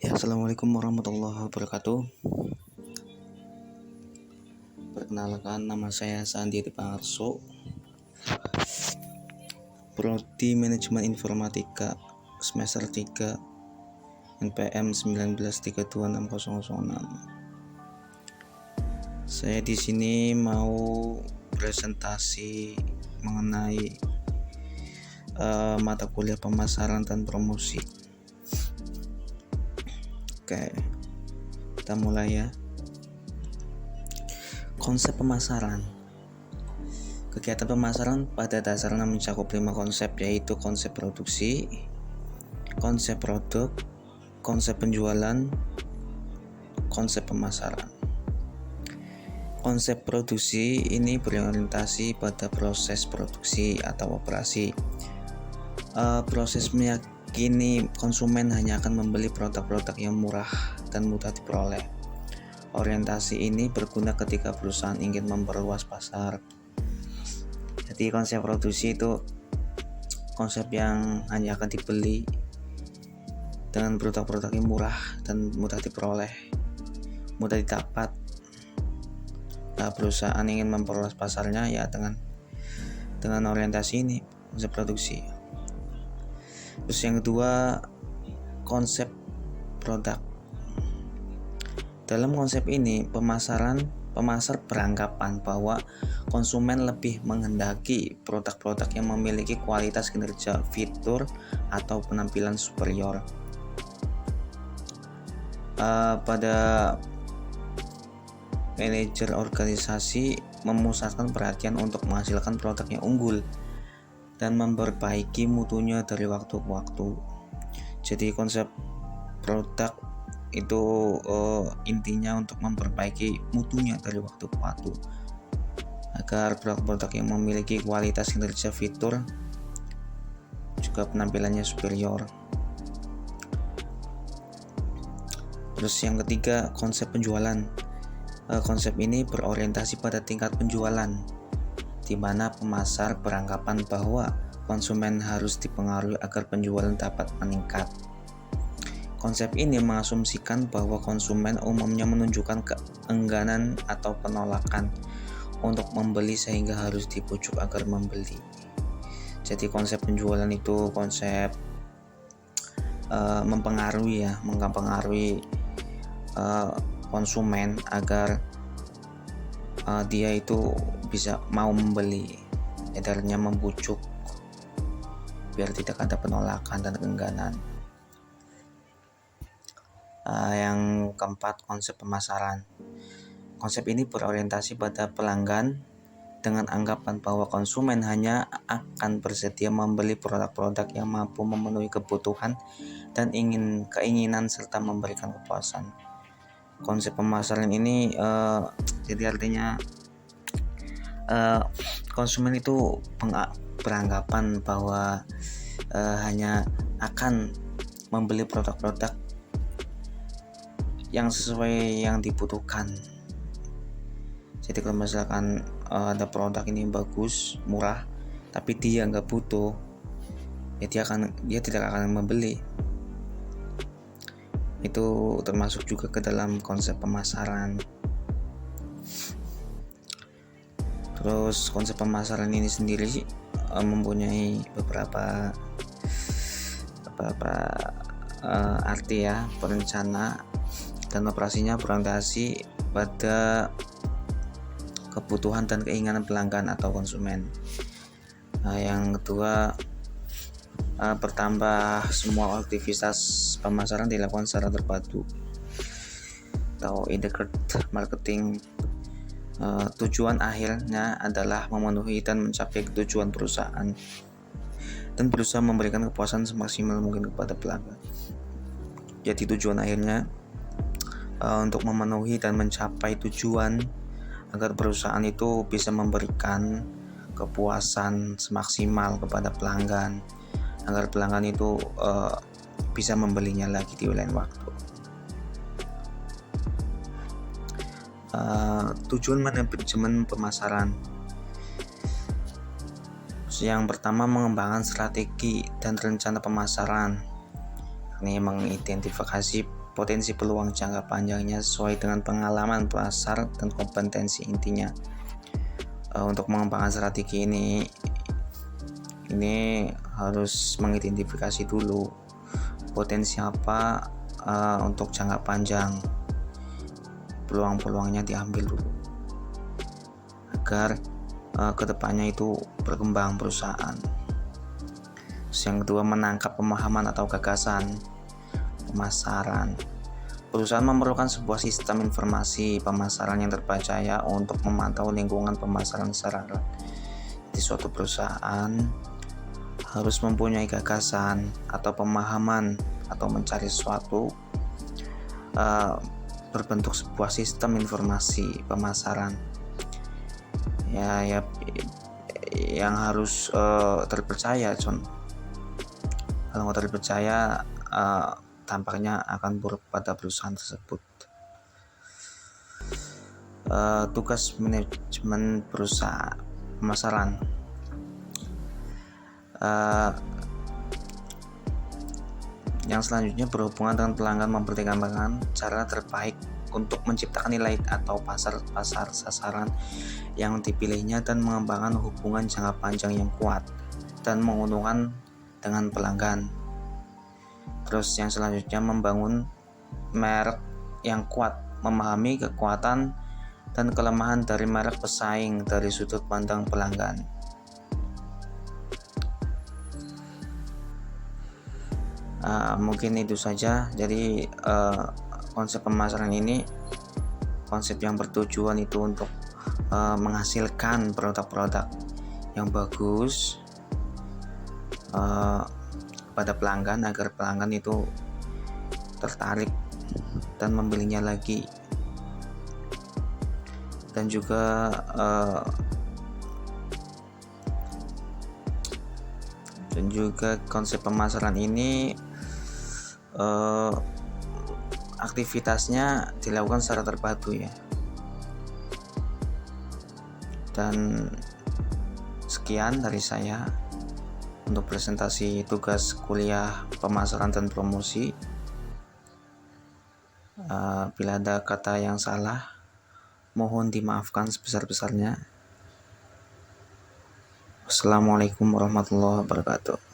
Ya, assalamualaikum warahmatullahi wabarakatuh. Perkenalkan, nama saya Sandi Dipangarso, Prodi Manajemen Informatika semester 3 NPM 193260006. Saya di sini mau presentasi mengenai mata kuliah pemasaran dan promosi. Oke, kita mulai ya. Konsep pemasaran. Kegiatan pemasaran pada dasarnya mencakup 5 konsep, yaitu konsep produksi, konsep produk, konsep penjualan, konsep pemasaran. Konsep produksi ini berorientasi pada proses produksi atau operasi. Proses meyakini konsumen hanya akan membeli produk-produk yang murah dan mudah diperoleh. Orientasi ini berguna ketika perusahaan ingin memperluas pasar. Jadi konsep produksi itu konsep yang hanya akan dibeli dengan produk-produk yang murah dan mudah diperoleh, mudah didapat. Nah, perusahaan ingin memperluas pasarnya ya dengan orientasi ini, konsep produksi. Terus yang kedua, konsep produk. Dalam konsep ini, pemasar beranggapan bahwa konsumen lebih menghendaki produk-produk yang memiliki kualitas kinerja, fitur, atau penampilan superior. Pada manajer organisasi memusatkan perhatian untuk menghasilkan produk yang unggul dan memperbaiki mutunya dari waktu ke waktu. Jadi konsep produk itu intinya untuk memperbaiki mutunya dari waktu ke waktu agar produk-produk yang memiliki kualitas kinerja, fitur, juga penampilannya superior. Terus yang ketiga, konsep penjualan. Konsep ini berorientasi pada tingkat penjualan, di mana pemasar beranggapan bahwa konsumen harus dipengaruhi agar penjualan dapat meningkat. Konsep ini mengasumsikan bahwa konsumen umumnya menunjukkan keengganan atau penolakan untuk membeli sehingga harus dibujuk agar membeli. Jadi konsep penjualan itu konsep mempengaruhi konsumen agar dia itu bisa mau membeli, edarnya membujuk biar tidak ada penolakan dan keengganan. Yang keempat, konsep pemasaran. Konsep ini berorientasi pada pelanggan dengan anggapan bahwa konsumen hanya akan bersedia membeli produk-produk yang mampu memenuhi kebutuhan dan keinginan serta memberikan kepuasan. Konsep pemasaran ini jadi artinya konsumen itu beranggapan bahwa hanya akan membeli produk-produk yang sesuai yang dibutuhkan. Jadi kalau misalkan ada produk ini bagus, murah, tapi dia nggak butuh, ya dia tidak akan membeli. Itu termasuk juga ke dalam konsep pemasaran. Terus konsep pemasaran ini sendiri mempunyai beberapa arti ya, perencana dan operasinya berorientasi pada kebutuhan dan keinginan pelanggan atau konsumen. Yang kedua, bertambah semua aktivitas pemasaran dilakukan secara terpadu atau integrated marketing. Tujuan akhirnya adalah memenuhi dan mencapai tujuan perusahaan dan berusaha memberikan kepuasan semaksimal mungkin kepada pelanggan. Jadi tujuan akhirnya untuk memenuhi dan mencapai tujuan agar perusahaan itu bisa memberikan kepuasan semaksimal kepada pelanggan, agar pelanggan itu bisa membelinya lagi di lain waktu. Tujuan manajemen pemasaran. Yang pertama, mengembangkan strategi dan rencana pemasaran. Ini mengidentifikasi potensi peluang jangka panjangnya sesuai dengan pengalaman pasar dan kompetensi intinya. Untuk mengembangkan strategi ini harus mengidentifikasi dulu potensi apa untuk jangka panjang, peluang-peluangnya diambil dulu agar kedepannya itu berkembang perusahaan. Terus yang kedua, menangkap pemahaman atau gagasan pemasaran. Perusahaan memerlukan sebuah sistem informasi pemasaran yang terpercaya untuk memantau lingkungan pemasaran secara real. Di suatu perusahaan harus mempunyai gagasan atau pemahaman atau mencari sesuatu berbentuk sebuah sistem informasi pemasaran ya yang harus terpercaya, John. Kalau nggak terpercaya, tampaknya akan buruk pada perusahaan tersebut. Tugas manajemen perusahaan pemasaran. Yang selanjutnya berhubungan dengan pelanggan, mempertimbangkan cara terbaik untuk menciptakan nilai atau pasar sasaran yang dipilihnya dan mengembangkan hubungan jangka panjang yang kuat dan menguntungkan dengan pelanggan. Terus yang selanjutnya membangun merek yang kuat, memahami kekuatan dan kelemahan dari merek pesaing dari sudut pandang pelanggan. Mungkin itu saja. Jadi konsep pemasaran ini konsep yang bertujuan itu untuk menghasilkan produk-produk yang bagus pada pelanggan agar pelanggan itu tertarik dan membelinya lagi. Dan juga konsep pemasaran ini aktivitasnya dilakukan secara terpadu ya. Dan sekian dari saya untuk presentasi tugas kuliah pemasaran dan promosi. Bila ada kata yang salah, mohon dimaafkan sebesar-besarnya. Wassalamualaikum warahmatullahi wabarakatuh.